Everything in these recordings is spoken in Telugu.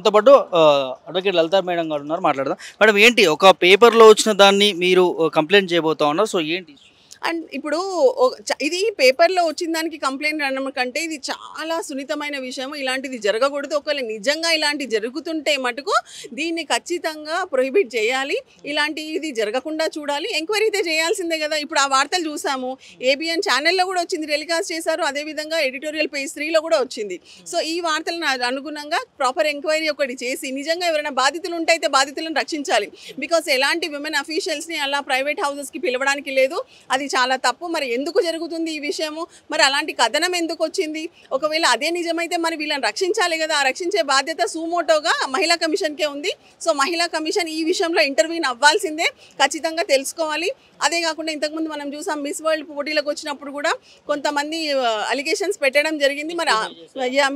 మనతో పాటు అడ్వకేట్ లలిత మేడం గారు ఉన్నారు, మాట్లాడదాం. మేడం ఏంటి ఒక పేపర్‌లో వచ్చిన దాన్ని మీరు కంప్లెయింట్ చేయబోతా ఉన్నారు. సో ఏంటి? అండ్ ఇప్పుడు ఇది పేపర్‌లో వచ్చిన దానికి కంప్లెయింట్ అనడం కంటే ఇది చాలా సున్నితమైన విషయం. ఇలాంటిది జరగకూడదు. ఒకవేళ నిజంగా ఇలాంటివి జరుగుతుంటే మటుకు దీన్ని ఖచ్చితంగా ప్రొహిబిట్ చేయాలి. ఇలాంటిది జరగకుండా చూడాలి. ఎంక్వైరీ అయితే చేయాల్సిందే కదా! ఇప్పుడు ఆ వార్తలు చూసాము. ఏబిఎన్ ఛానెల్‌లో కూడా వచ్చింది, టెలికాస్ట్ చేశారు. అదేవిధంగా ఎడిటోరియల్ పేజ్ 3లో కూడా వచ్చింది. సో ఈ వార్తలను అనుగుణంగా ప్రాపర్ ఎంక్వైరీ ఒకటి చేసి నిజంగా ఎవరైనా బాధితులు ఉంటే అయితే బాధితులను రక్షించాలి. బికాస్ ఎలాంటి విమెన్ అఫీషియల్స్‌ని అలా ప్రైవేట్ హౌసెస్‌కి పిలవడానికి లేదు. అది చాలా తప్పు. మరి ఎందుకు జరుగుతుంది ఈ విషయము? మరి అలాంటి కథనం ఎందుకు వచ్చింది? ఒకవేళ అదే నిజమైతే మరి వీళ్ళని రక్షించాలి కదా! ఆ రక్షించే బాధ్యత సుమోటోగా మహిళా కమిషన్కే ఉంది. సో మహిళా కమిషన్ ఈ విషయంలో ఇంటర్వ్యూని అవ్వాల్సిందే, ఖచ్చితంగా తెలుసుకోవాలి. అదే కాకుండా ఇంతకుముందు మనం చూసాం మిస్ వరల్డ్ పోటీలకు వచ్చినప్పుడు కూడా కొంతమంది అలిగేషన్స్ పెట్టడం జరిగింది. మరి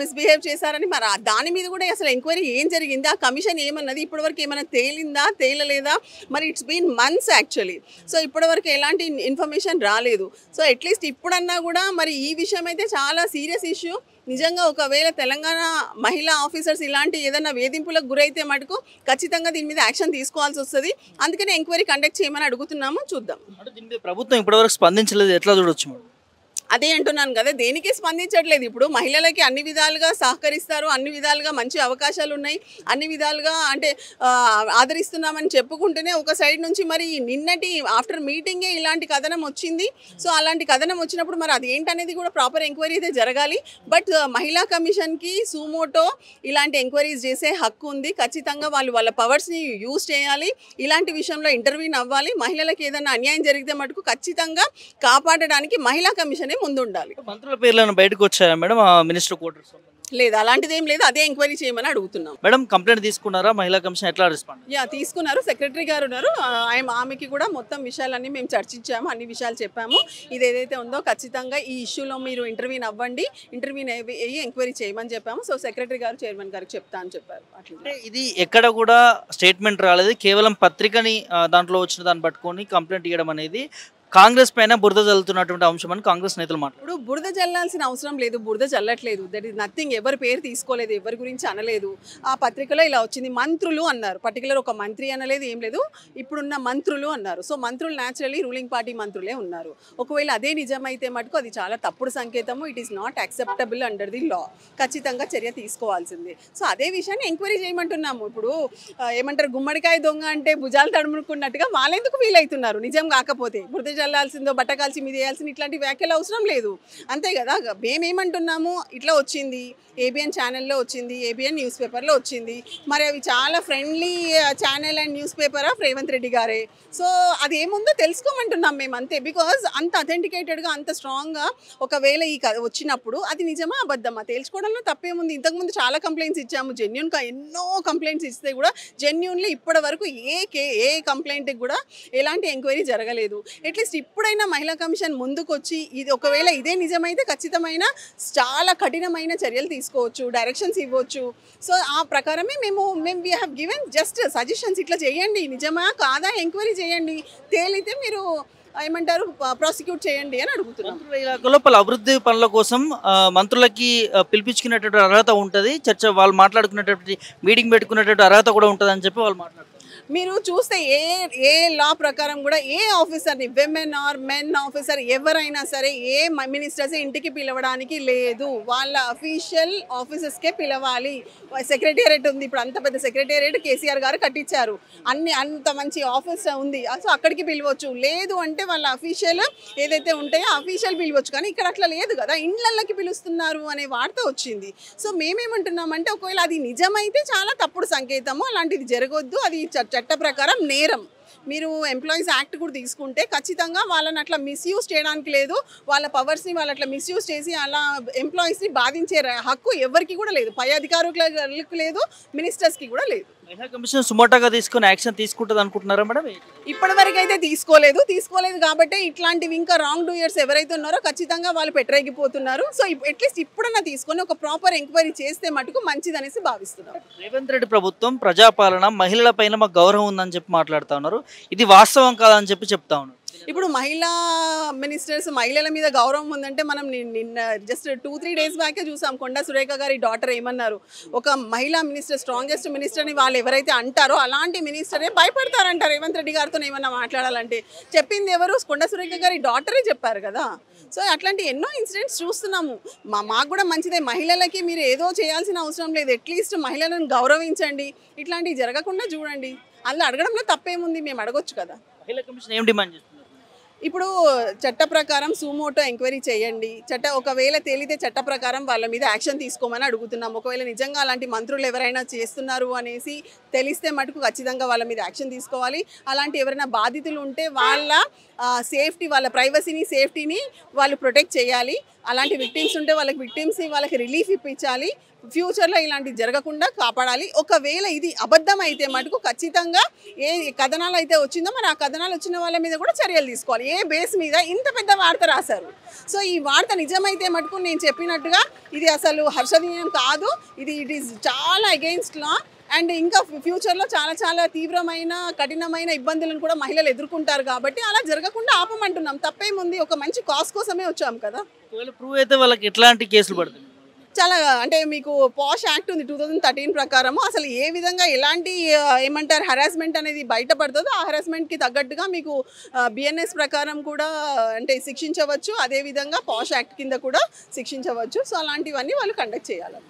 మిస్బిహేవ్ చేశారని. మరి దాని మీద కూడా అసలు ఎంక్వైరీ ఏం జరిగింది, ఆ కమిషన్ ఏమన్నది, ఇప్పటివరకు ఏమైనా తేలిందా తేలలేదా? మరి it's been months actually. So ఇప్పటివరకు ఎలాంటి ఇన్ఫర్మేషన్ రాలేదు. సో అట్లీస్ట్ ఇప్పుడన్నా కూడా మరి ఈ విషయం అయితే చాలా సీరియస్ ఇష్యూ. నిజంగా ఒకవేళ తెలంగాణ మహిళా ఆఫీసర్స్ ఇలాంటి ఏదైనా వేధింపులకు గురైతే మటుకు ఖచ్చితంగా దీని మీద యాక్షన్ తీసుకోవాల్సి వస్తుంది. అందుకని ఎంక్వైరీ కండక్ట్ చేయమని అడుగుతున్నాము. చూద్దాం. అంటే దీని మీద ప్రభుత్వం ఇప్పటివరకు స్పందించలేదు, ఎట్లా చూడొచ్చు మేడం? అదే అంటున్నాను కదా, దేనికి స్పందించట్లేదు. ఇప్పుడు మహిళలకి అన్ని విధాలుగా సహకరిస్తారు, అన్ని విధాలుగా మంచి అవకాశాలు ఉన్నాయి, అన్ని విధాలుగా అంటే ఆదరిస్తున్నామని చెప్పుకుంటూనే ఒక సైడ్ నుంచి మరి నిన్నటి ఆఫ్టర్ మీటింగే ఇలాంటి కథనం వచ్చింది. సో అలాంటి కథనం వచ్చినప్పుడు మరి అది ఏంటనేది కూడా ప్రాపర్ ఎంక్వైరీ అయితే జరగాలి. బట్ మహిళా కమిషన్కి సుమోటో ఇలాంటి ఎంక్వైరీస్ చేసే హక్కు ఉంది. ఖచ్చితంగా వాళ్ళు వాళ్ళ పవర్స్ని యూజ్ చేయాలి. ఇలాంటి విషయంలో ఇంటర్వ్యూని అవ్వాలి. మహిళలకు ఏదైనా అన్యాయం జరిగితే మటుకు ఖచ్చితంగా కాపాడడానికి మహిళా కమిషనే ముందుండాలి. మంత్రుల పేర్లను బయటకు వచ్చాయా మేడం మినిస్టర్ క్వార్టర్స్? లేదు, అలాంటిది ఏం లేదు. అదే ఎంక్వైరీ చేయమని అడుగుతున్నాం. మేడం కంప్లైంట్ తీసుకున్నారా? మహిళా కమిషన్ ఎట్లా రెస్పాండ్? తీసుకున్నారు. సెక్రటరీ గారు ఉన్నారు. ఆమెకి కూడా మొత్తం విషయాలన్నీ మేము చర్చించాము, అన్ని విషయాలు చెప్పాము. ఇది ఏదైతే ఉందో ఖచ్చితంగా ఈ ఇష్యూలో మీరు ఇంటర్వ్యూని అవ్వండి, ఇంటర్వ్యూని అయ్యి ఎంక్వైరీ చేయమని చెప్పాము. సో సెక్రటరీ గారు చైర్మన్ గారికి చెప్తా అని చెప్పారు. అంటే ఇది ఎక్కడ కూడా స్టేట్మెంట్ రాలేదు, కేవలం పత్రికని దాంట్లో వచ్చిన దాన్ని పట్టుకొని కంప్లైంట్ ఇవ్వడం అనేది కాంగ్రెస్ పైన బురద జల్లుతున్నటువంటి అంశం అని కాంగ్రెస్ నేతలు మాట్లాడారు. ఇప్పుడు బురద జల్లాల్సిన అవసరం లేదు, బురద జల్లట్లేదు. That is nothing. ఎవరి పేరు తీసుకోలేదు, ఎవరి గురించి అనలేదు. ఆ పత్రికలో ఇలా వచ్చింది, మంత్రులు అన్నారు. పర్టికులర్ ఒక మంత్రి అనలేదు, ఏం లేదు. ఇప్పుడున్న మంత్రులు అన్నారు. సో మంత్రులు న్యాచురల్లీ రూలింగ్ పార్టీ మంత్రులే ఉన్నారు. ఒకవేళ అదే నిజమైతే మటుకు అది చాలా తప్పుడు సంకేతము. It is not acceptable under the law. ఖచ్చితంగా చర్య తీసుకోవాల్సిందే. సో అదే విషయాన్ని ఎంక్వైరీ చేయమంటున్నాము. ఇప్పుడు ఏమంటారు, గుమ్మడికాయ దొంగ అంటే భుజాలు తడుముకున్నట్టుగా వాళ్ళెందుకు ఫీల్ అవుతున్నారు నిజం కాకపోతే? బురద చల్లాల్సిందో బట్ట కాల్చి మీద వేయాల్సింది ఇట్లాంటి వ్యాఖ్యలు అవసరం లేదు, అంతే కదా. మేమేమంటున్నాము, ఇట్లా వచ్చింది, ఏబిఎన్ ఛానల్లో వచ్చింది, ఏబిఎన్ న్యూస్ పేపర్లో వచ్చింది. మరి అవి చాలా friendly channel and news paper of Revanth Reddy గారే. సో అది ఏముందో తెలుసుకోమంటున్నాం మేము, అంతే. బికాజ్ అంత అథెంటికేటెడ్గా అంత స్ట్రాంగ్గా ఒకవేళ ఈ వచ్చినప్పుడు అది నిజమా అబద్ధమా తేల్చుకోవడంలో తప్పేముంది. ఇంతకుముందు చాలా కంప్లైంట్స్ ఇచ్చాము, జెన్యున్గా ఎన్నో కంప్లైంట్స్ ఇస్తే కూడా జెన్యున్లీ ఇప్పటి వరకు ఏ కంప్లైంట్కి కూడా ఎలాంటి ఎంక్వైరీ జరగలేదు. అట్లీస్ట్ ఇప్పుడైనా మహిళా కమిషన్ ముందుకు వచ్చి ఇది ఒకవేళ ఇదే నిజమైతే ఖచ్చితమైన చాలా కఠినమైన చర్యలు తీసుకోవచ్చు, డైరెక్షన్స్ ఇవ్వచ్చు. సో ఆ ప్రకారమే మేము we have given just suggestions. ఇట్లా చేయండి, నిజమా కాదా ఎంక్వైరీ చేయండి, తేలితే మీరు ఏమంటారు ప్రాసిక్యూట్ చేయండి అని అడుగుతున్నాం. లోపల అభివృద్ధి పనుల కోసం మంత్రులకి పిలిపించుకునేటువంటి అర్హత ఉంటుంది, చర్చ వాళ్ళు మాట్లాడుకునేటువంటి మీటింగ్ పెట్టుకునేటువంటి అర్హత కూడా ఉంటుంది అని చెప్పి వాళ్ళు మాట్లాడుతారు. మీరు చూస్తే ఏ లా ప్రకారం కూడా ఏ ఆఫీసర్ని, విమెన్ ఆర్ మెన్ ఆఫీసర్ ఎవరైనా సరే ఏ మినిస్టర్స్ ఇంటికి పిలవడానికి లేదు. వాళ్ళ అఫీషియల్ ఆఫీసెస్కే పిలవాలి. సెక్రటేరియట్ ఉంది, ఇప్పుడు అంత పెద్ద సెక్రటేరియట్ కేసీఆర్ గారు కట్టించారు, అంత మంచి ఆఫీస్ ఉంది. సో అక్కడికి పిలవచ్చు. లేదు అంటే వాళ్ళ అఫీషియల్ ఏదైతే ఉంటాయో అఫీషియల్ పిలవచ్చు. కానీ ఇక్కడ అట్లా లేదు కదా, ఇండ్లకి పిలుస్తున్నారు అనే వార్త వచ్చింది. సో మేమేమంటున్నామంటే ఒకవేళ అది నిజమైతే చాలా తప్పుడు సంకేతము, అలాంటిది జరగొద్దు, అది చట్ట ప్రకారం నేరం. మీరు ఎంప్లాయీస్ యాక్ట్ కూడా తీసుకుంటే ఖచ్చితంగా వాళ్ళని అట్లా మిస్యూజ్ చేయడానికి లేదు. వాళ్ళ పవర్స్ని వాళ్ళు అట్లా మిస్యూజ్ చేసి అలా ఎంప్లాయీస్ని బాధించే హక్కు ఎవరికి కూడా లేదు, పై అధికారులకు లేదు, మినిస్టర్స్కి కూడా లేదు. మహిళా కమిషన్ సుమోటాగా తీసుకుని యాక్షన్ తీసుకుంటుంది అనుకుంటున్నారా మేడం? ఇప్పటివరకు అయితే తీసుకోలేదు కాబట్టి ఇట్లాంటివి ఇంకా రాంగ్ డూయర్స్ ఎవరైతే ఉన్నారో ఖచ్చితంగా వాళ్ళు పెట్టరేగిపోతున్నారు. సో అట్లీస్ట్ ఇప్పుడన్నా తీసుకొని ఒక ప్రాపర్ ఎంక్వైరీ చేస్తే మటుకు మంచిదనేసి భావిస్తున్నారు. రేవంత్ రెడ్డి ప్రభుత్వం ప్రజాపాలన, మహిళల పైన మాకు గౌరవం ఉందని చెప్పి మాట్లాడుతూ ఉన్నారు. ఇది వాస్తవం కాదని చెప్పి చెప్తా ఉన్నారు. ఇప్పుడు మహిళా మినిస్టర్స్ మహిళల మీద గౌరవం ఉందంటే మనం నిన్న జస్ట్ 2-3 డేస్ బ్యాకే చూసాం. కొండా సురేఖ గారి డాటర్ ఏమన్నారు, ఒక మహిళా మినిస్టర్ స్ట్రాంగెస్ట్ మినిస్టర్ని వాళ్ళు ఎవరైతే అంటారో అలాంటి మినిస్టరే భయపడతారంటారు రేవంత్ రెడ్డి గారితో ఏమన్నా మాట్లాడాలంటే. చెప్పింది ఎవరు? కొండా సురేఖ గారి డాటరే చెప్పారు కదా. సో అట్లాంటి ఎన్నో ఇన్సిడెంట్స్ చూస్తున్నాము. మాకు కూడా మంచిదే, మహిళలకి మీరు ఏదో చేయాల్సిన అవసరం లేదు, అట్లీస్ట్ మహిళలను గౌరవించండి, ఇట్లాంటివి జరగకుండా చూడండి. అందులో అడగడంలో తప్పేముంది, మేము అడగొచ్చు కదా. మహిళా కమిషన్ ఏం డిమాండ్ చేస్తున్నారు? ఇప్పుడు చట్ట ప్రకారం సుమోటో ఎంక్వైరీ చేయండి, ఒకవేళ తేలితే చట్ట ప్రకారం వాళ్ళ మీద యాక్షన్ తీసుకోమని అడుగుతున్నాం. ఒకవేళ నిజంగా అలాంటి మంత్రులు ఎవరైనా చేస్తున్నారు అనేసి తెలిస్తే మటుకు ఖచ్చితంగా వాళ్ళ మీద యాక్షన్ తీసుకోవాలి. అలాంటి ఎవరైనా బాధితులు ఉంటే వాళ్ళ సేఫ్టీ, వాళ్ళ ప్రైవసీని సేఫ్టీని వాళ్ళు ప్రొటెక్ట్ చేయాలి. అలాంటి విక్టిమ్స్ ఉంటే వాళ్ళకి రిలీఫ్ ఇప్పించాలి. ఫ్యూచర్లో ఇలాంటివి జరగకుండా కాపాడాలి. ఒకవేళ ఇది అబద్ధం అయితే మటుకు ఖచ్చితంగా ఏ కథనాలు అయితే వచ్చిందో మరి ఆ కథనాలు వచ్చిన వాళ్ళ మీద కూడా చర్యలు తీసుకోవాలి. ఏ బేస్ మీద ఇంత పెద్ద వార్త రాశారు. సో ఈ వార్త నిజమైతే మటుకు నేను చెప్పినట్టుగా ఇది అసలు హర్షణీయం కాదు, ఇట్ ఈస్ చాలా అగెయిన్స్ట్ లా. అండ్ ఇంకా ఫ్యూచర్లో చాలా తీవ్రమైన కఠినమైన ఇబ్బందులను కూడా మహిళలు ఎదుర్కొంటారు. కాబట్టి అలా జరగకుండా ఆపమంటున్నాం. తప్పేముంది, ఒక మంచి కాజ్ కోసమే వచ్చాం కదా. ఒకవేళ ప్రూవ్ అయితే వాళ్ళకి ఎట్లాంటి కేసులు పడుతుంది? చాలా అంటే మీకు పాష్ యాక్ట్ ఉంది 2013 ప్రకారము. అసలు ఏ విధంగా ఎలాంటి ఏమంటారు హరాస్మెంట్ అనేది బయటపడుతుందో ఆ హరాస్మెంట్కి తగ్గట్టుగా మీకు బిఎన్ఎస్ ప్రకారం కూడా అంటే శిక్షించవచ్చు. అదేవిధంగా పాష్ యాక్ట్ కింద కూడా శిక్షించవచ్చు. సో అలాంటివన్నీ వాళ్ళు కండక్ట్ చేయాలి.